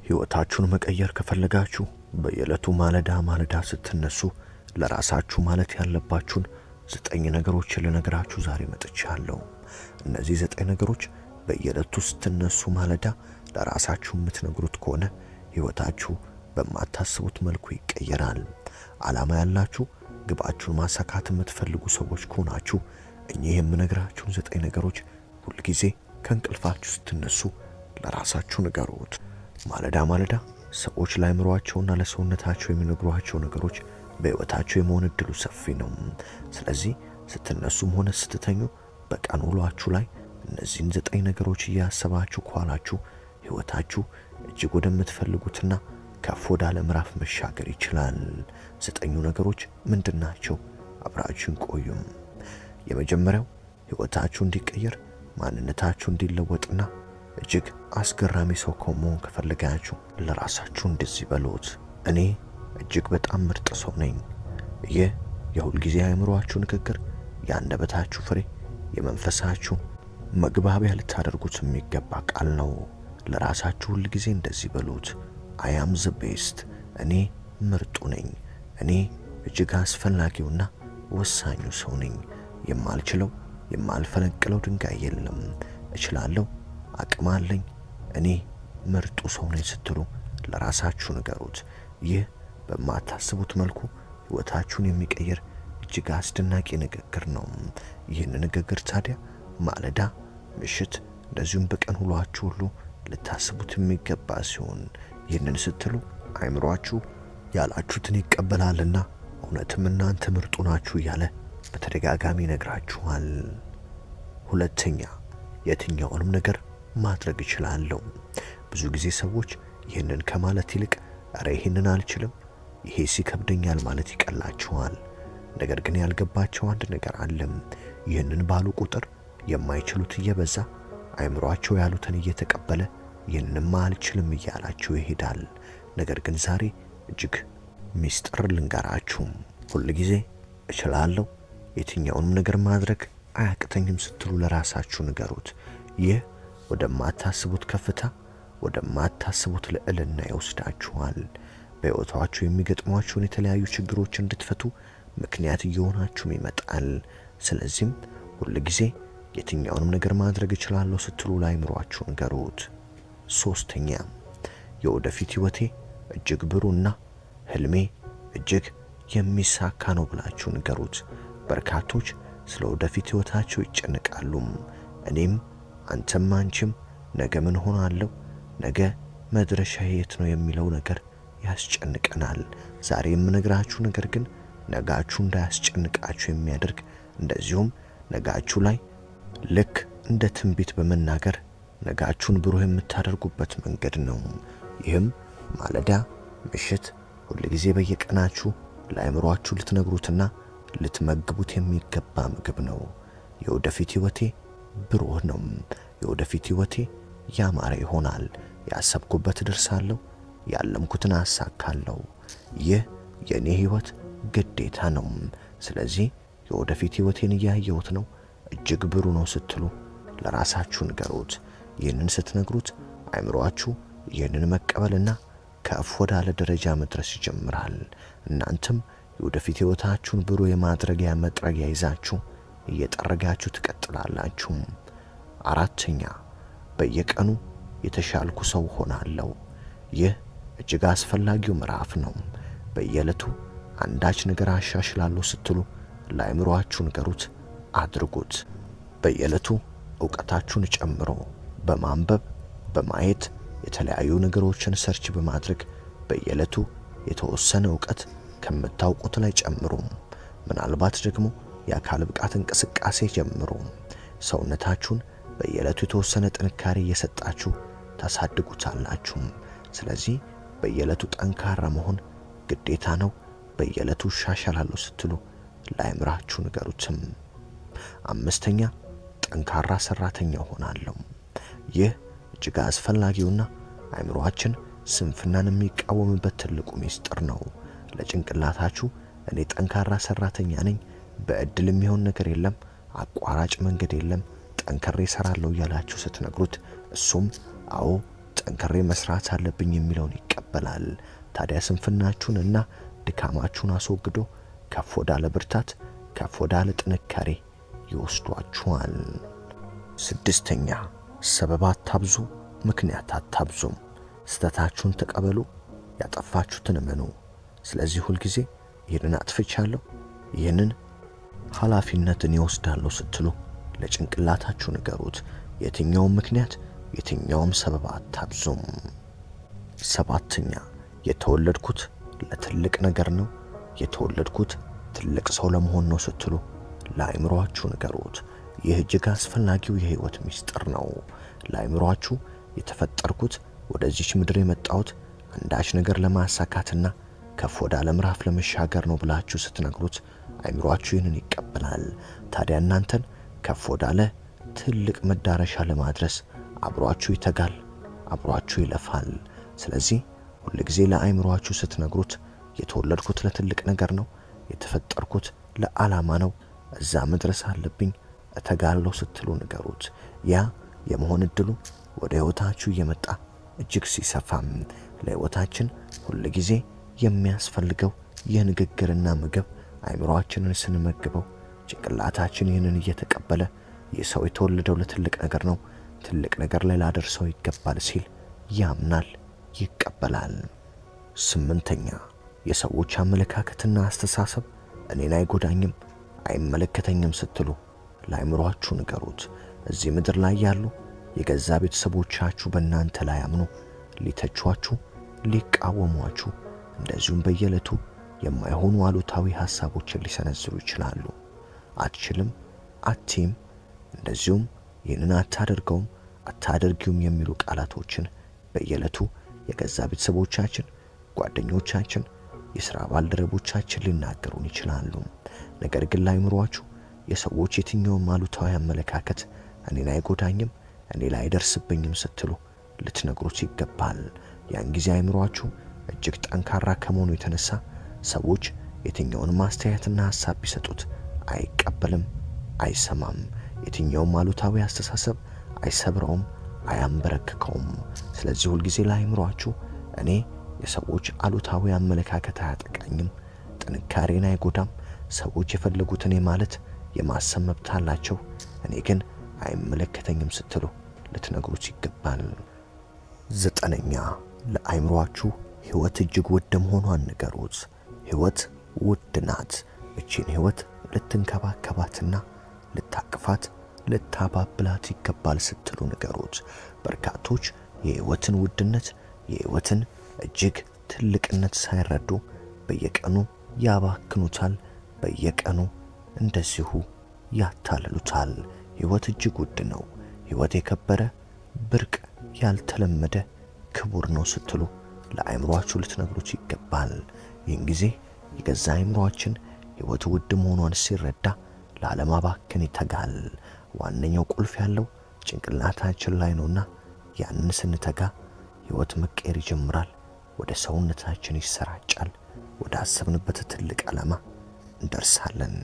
ሕይወታችሁን መቀየር ከፈለጋችሁ በየዕለቱ ማለዳ ስትነሱ ለራሳችሁ ማለት ያለባችሁን 9 ነገሮችን ልነግራችሁ ዛሬ መጥቻለሁ። እነዚህ 9 ነገሮች በየዕለቱ ስትነሱ ማለዳ ለራሳችሁ የምትነግሩት ከሆነ ሕይወታችሁ በማታስቡት መልኩ ይቀየራል። ዓላማ ያላችሁ ግባችሁን ማሳካት የምትፈልጉ ሰዎች ከሆናችሁ እኚህ የምነግራችሁን 9 ነገሮች ሁሉ ጊዜ ከእንቅልፋችሁ ስትነሱ ለራሳችሁ ንገሩት። ማለዳ ሰዎች ለአእምሮአቸውና ለሰውነታቸው የሚነግሯቸው ነገሮች በሕይወታቸው የመሆን ዕድሉ ሰፊ ነው። ስለዚህ ስትነሱም ሆነ ስትተኙ በቀን ውሏችሁ ላይ እነዚህን 9 ነገሮች እያሰባችሁ ከኋላችሁ ሕይወታችሁ እጅግ ወደምትፈልጉትና ከፍ ወዳለ ምዕራፍ መሻገር ይችላል። 9 ነገሮች ምንድናቸው? አብራችሁን ቆዩም። የመጀመሪያው ሕይወታችሁ እንዲቀየር ማንነታችሁ እንዲለወጥና እጅግ አስገራሚ ሰው ከመሆን ከፈለጋችሁ ለራሳችሁ እንደዚህ በሉት። እኔ እጅግ በጣም ምርጥ ሰው ነኝ። ይህ የሁል ጊዜ አእምሮአችሁ ንግግር የአንደበታችሁ ፍሬ፣ የመንፈሳችሁ መግባቢያ ልታደርጉት የሚገባ ቃል ነው። ለራሳችሁ ሁል ጊዜ እንደዚህ በሉት። I am the best። እኔ ምርጡ ነኝ። እኔ እጅግ አስፈላጊውና ወሳኙ ሰው ነኝ። የማልችለው የማልፈነቅለው ድንጋይ የለም። እችላለሁ፣ አቅም አለኝ። እኔ ምርጡ ሰው ነኝ ስትሉ ለራሳችሁ ንገሩት። ይህ በማታስቡት መልኩ ሕይወታችሁን የሚቀይር እጅግ አስደናቂ ንግግር ነው። ይህን ንግግር ታዲያ ማለዳ፣ ምሽት እንደዚሁም በቀን ውሏችሁ ሁሉ ልታስቡት የሚገባ ሲሆን ይህንን ስትሉ አእምሮአችሁ ያላችሁትን ይቀበላልና እውነትም እናንተ ምርጡ ናችሁ እያለ በተደጋጋሚ ይነግራችኋል። ሁለተኛ፣ የትኛውንም ነገር ማድረግ እችላለሁ። ብዙ ጊዜ ሰዎች ይህንን ከማለት ይልቅ ኧረ ይህንን አልችልም፣ ይሄ ሲከብደኛል ማለት ይቀላቸዋል። ነገር ግን ያልገባቸው አንድ ነገር አለ። ይህንን ባሉ ቁጥር የማይችሉት እየበዛ አእምሮአቸው ያሉትን እየተቀበለ ይህንንማ አልችልም እያላቸው ይሄዳል። ነገር ግን ዛሬ እጅግ ሚስጥር ልንገራችሁ። ሁል ጊዜ እችላለሁ፣ የትኛውንም ነገር ማድረግ አያቅተኝም ስትሉ ለራሳችሁ ንገሩት። ይህ ወደማታስቡት ከፍታ፣ ወደማታስቡት ልዕልና ይወስዳችኋል። በሕይወታችሁ የሚገጥሟችሁን የተለያዩ ችግሮች እንድትፈቱ ምክንያት እየሆናችሁም ይመጣል። ስለዚህም ሁል ጊዜ የትኛውንም ነገር ማድረግ እችላለሁ ስትሉ ለአእምሮአችሁ ንገሩት። ሶስተኛ፣ የወደፊት ሕይወቴ እጅግ ብሩህና ህልሜ እጅግ የሚሳካ ነው ብላችሁ ንገሩት። በርካቶች ስለ ወደፊት ሕይወታቸው ይጨነቃሉ። እኔም አንተም አንቺም ነገ ምን ሆናለሁ፣ ነገ መድረሻዬ የት ነው የሚለው ነገር ያስጨንቀናል። ዛሬ የምነግራችሁ ነገር ግን ነጋችሁ እንዳያስጨንቃችሁ የሚያደርግ እንደዚሁም ነጋችሁ ላይ ልክ እንደ ትንቢት በመናገር ነጋችሁን ብሩህ የምታደርጉበት መንገድ ነው። ይህም ማለዳ፣ ምሽት ሁል ጊዜ በየቀናችሁ ለአእምሮአችሁ ልትነግሩትና ልትመግቡት የሚገባ ምግብ ነው። የወደፊት ሕይወቴ ብሩህ ነው። የወደፊት ሕይወቴ ያማረ ይሆናል። ያሰብኩበት ደርሳለሁ፣ ያለምኩትን አሳካለሁ። ይህ የኔ ሕይወት ግዴታ ነው። ስለዚህ የወደፊት ሕይወቴን እያየሁት ነው፣ እጅግ ብሩህ ነው ስትሉ ለራሳችሁ ንገሩት። ይህንን ስትነግሩት አእምሮአችሁ ይህንን መቀበልና ከፍ ወዳለ ደረጃ መድረስ ይጀምራል። እናንተም የወደፊት ሕይወታችሁን ብሩህ የማድረጊያ መጥረጊያ ይዛችሁ እየጠረጋችሁ ትቀጥላላችሁ። አራተኛ፣ በየቀኑ የተሻልኩ ሰው ሆናለሁ። ይህ እጅግ አስፈላጊው ምዕራፍ ነው። በየዕለቱ አንዳች ነገር አሻሽላለሁ ስትሉ ለአእምሮአችሁ ንገሩት፣ አድርጉት። በየዕለቱ ዕውቀታችሁን ጨምሮ በማንበብ በማየት የተለያዩ ነገሮችን ሰርች በማድረግ በየዕለቱ የተወሰነ ዕውቀት ከምታውቁት ላይ ጨምሩ። ምናልባት ደግሞ የአካል ብቃት እንቅስቃሴ ጀምሩ። ሰውነታችሁን በየዕለቱ የተወሰነ ጥንካሬ እየሰጣችሁ ታሳድጉታላችሁ። ስለዚህ በየዕለቱ ጠንካራ መሆን ግዴታ ነው። በየዕለቱ እሻሻላለሁ ስትሉ ለአእምሮአችሁ ንገሩትም። አምስተኛ፣ ጠንካራ ሰራተኛ ሆናለሁ። ይህ እጅግ አስፈላጊውና አእምሮአችን ስንፍናን የሚቃወምበት ትልቁ ሚስጥር ነው። ለጭንቅላታችሁ እኔ ጠንካራ ሰራተኛ ነኝ፣ በእድል የሚሆን ነገር የለም፣ አቋራጭ መንገድ የለም፣ ጠንክሬ እሰራለሁ እያላችሁ ስትነግሩት እሱም አዎ ጠንክሬ መስራት አለብኝ የሚለውን ይቀበላል። ታዲያ ስንፍናችሁንና ድካማችሁን አስወግዶ ከፍ ወዳለ ብርታት፣ ከፍ ወዳለ ጥንካሬ ይወስዷችኋል። ስድስተኛ ሰበብ አታብዙ፣ ምክንያት አታብዙም። ስተታችሁን ተቀበሉ፣ ያጠፋችሁትን እመኑ። ስለዚህ ሁል ጊዜ ይህንን አጥፍቻለሁ፣ ይህንን ኃላፊነትን ይወስዳለሁ ስትሉ ለጭንቅላታችሁ ንገሩት። የትኛውም ምክንያት፣ የትኛውም ሰበብ አታብዙም። ሰባተኛ የተወለድኩት ለትልቅ ነገር ነው፣ የተወለድኩት ትልቅ ሰው ለመሆን ነው ስትሉ ለአእምሮአችሁ ንገሩት። ይህ እጅግ አስፈላጊው የህይወት ምስጢር ነው። ለአእምሮአችሁ የተፈጠርኩት ወደዚች ምድር የመጣሁት አንዳች ነገር ለማሳካትና ከፍ ወዳለ ምዕራፍ ለመሻገር ነው ብላችሁ ስትነግሩት አእምሮአችሁ ይህንን ይቀበላል። ታዲያ እናንተን ከፍ ወዳለ ትልቅ መዳረሻ ለማድረስ አብሯችሁ ይተጋል፣ አብሯችሁ ይለፋል። ስለዚህ ሁሉ ጊዜ ለአእምሮአችሁ ስትነግሩት የተወለድኩት ለትልቅ ነገር ነው፣ የተፈጠርኩት ለዓላማ ነው፣ እዛ መድረስ አለብኝ፣ እተጋለሁ ስትሉ ንገሩት። ያ የመሆን እድሉ ወደ ህይወታችሁ እየመጣ እጅግ ሲሰፋም ለህይወታችን ሁሉ ጊዜ የሚያስፈልገው የንግግርና ምግብ አእምሮአችንን ስንመግበው ጭንቅላታችን ይህንን እየተቀበለ የሰው የተወለደው ለትልቅ ነገር ነው፣ ትልቅ ነገር ላይ ላደርሰው ይገባል ሲል ያምናል፣ ይቀበላል። ስምንተኛ የሰዎች አመለካከትና አስተሳሰብ እኔን አይጎዳኝም፣ አይመለከተኝም ስትሉ ለአእምሮአችሁ ንገሩት። እዚህ ምድር ላይ ያሉ የገዛ ቤተሰቦቻችሁ በእናንተ ላይ አምኖ ሊተቿችሁ፣ ሊቃወሟችሁ፣ እንደዚሁም በየዕለቱ የማይሆኑ አሉታዊ ሐሳቦችን ሊሰነዝሩ ይችላሉ። አትችልም፣ አትይም፣ እንደዚሁም ይህንን አታደርገውም፣ አታደርጊውም የሚሉ ቃላቶችን በየዕለቱ የገዛ ቤተሰቦቻችን፣ ጓደኞቻችን፣ የሥራ ባልደረቦቻችን ሊናገሩን ይችላሉ። ነገር ግን ለአእምሮአችሁ የሰዎች የትኛውም አሉታዊ አመለካከት እኔን አይጎዳኝም፣ እኔ ላይ አይደርስብኝም ስትሉ ልትነግሩት ይገባል። ያን ጊዜ አእምሮአችሁ እጅግ ጠንካራ ከመሆኑ የተነሳ ሰዎች የትኛውንም አስተያየትና ሐሳብ ቢሰጡት አይቀበልም፣ አይሰማም። የትኛውም አሉታዊ አስተሳሰብ አይሰብረውም፣ አያንበረክከውም። ስለዚህ ሁል ጊዜ ለአእምሮአችሁ እኔ የሰዎች አሉታዊ አመለካከት አያጠቃኝም፣ ጥንካሬን አይጎዳም፣ ሰዎች የፈለጉትን ማለት የማሰብ መብት አላቸው፣ እኔ ግን አይመለከተኝም ስትሉ ልትነግሩት ይገባል። ዘጠነኛ ለአእምሮአችሁ ሕይወት እጅግ ውድ መሆኗን ንገሩት። ሕይወት ውድ ናት። እቺን ሕይወት ልትንከባከባትና ልታቅፋት፣ ልታባብላት ይገባል ስትሉ ንገሩት። በርካቶች የሕይወትን ውድነት፣ የሕይወትን እጅግ ትልቅነት ሳይረዱ በየቀኑ ያባክኑታል፣ በየቀኑ እንደዚሁ ያታልሉታል። ሕይወት እጅግ ውድ ነው። ሕይወት የከበረ ብርቅ፣ ያልተለመደ ክቡር ነው ስትሉ ለአእምሮአችሁ ልትነግሩት ይገባል። ይህን ጊዜ የገዛ አእምሮአችን ሕይወት ውድ መሆኗን ሲረዳ ላለማባከን ይተጋል። ዋነኛው ቁልፍ ያለው ጭንቅላታችን ላይ ነውና ያንን ስንተጋ ሕይወት መቀየር ይጀምራል፣ ወደ ሰውነታችን ይሰራጫል፣ ወደ አሰብንበት ትልቅ ዓላማ እንደርሳለን።